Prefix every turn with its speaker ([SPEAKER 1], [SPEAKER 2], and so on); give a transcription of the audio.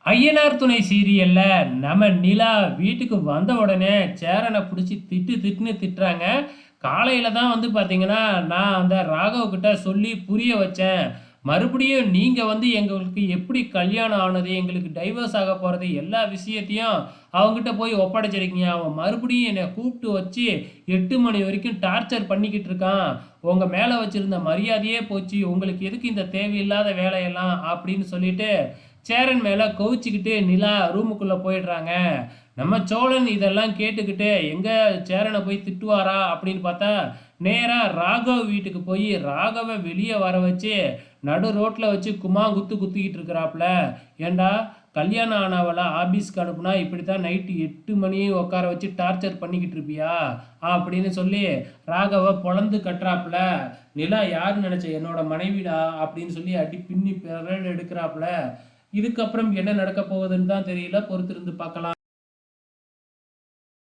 [SPEAKER 1] ஐயனார் துணை சீரியல்ல நம்ம நிலா வீட்டுக்கு வந்த உடனே சேரனை பிடிச்சி திட்டுன்னு திட்டுறாங்க. காலையில தான் வந்து பார்த்தீங்கன்னா, நான் அந்த ராகவ் கிட்ட சொல்லி புரிய வச்சேன். மறுபடியும் நீங்க வந்து எங்களுக்கு எப்படி கல்யாணம் ஆனது, எங்களுக்கு டைவர்ஸ் ஆக போறது எல்லா விஷயத்தையும் அவன்கிட்ட போய் ஒப்படைச்சிருக்கீங்க. அவன் மறுபடியும் என்னை கூப்பிட்டு வச்சு 8 மணி வரைக்கும் டார்ச்சர் பண்ணிக்கிட்டு இருக்கான். உங்க மேல வச்சிருந்த மரியாதையே போச்சு. உங்களுக்கு எதுக்கு இந்த தேவையில்லாத வேலையெல்லாம் அப்படின்னு சொல்லிட்டு சேரன் மேல கோவிச்சுக்கிட்டு நிலா ரூமுக்குள்ள போயிடுறாங்க. நம்ம சோழன் இதெல்லாம் கேட்டுக்கிட்டு எங்க சேரனை போய் திட்டுவாரா அப்படின்னு பார்த்தா நேரா ராகவ் வீட்டுக்கு போய் ராகவ வெளியே வர வச்சு நடு ரோட்ல வச்சு குத்திக்கிட்டு இருக்கிறாப்புல. ஏண்டா, கல்யாணம் ஆனவளை ஆபீஸ்க்கு அனுப்புனா இப்படித்தான் நைட்டு 8 மணி உட்கார வச்சு டார்ச்சர் பண்ணிக்கிட்டு இருப்பியா அப்படின்னு சொல்லி ராகவ பொழந்து கட்டுறாப்புல. நிலா யாருன்னு நினைச்ச, என்னோட மனைவிடா அப்படின்னு சொல்லி அடி பின்னி பிறல் எடுக்கிறாப்புல. இதுக்கப்புறம் என்ன நடக்க போகுதுன்னு தான் தெரியல, பொறுத்திருந்து பார்க்கலாம்.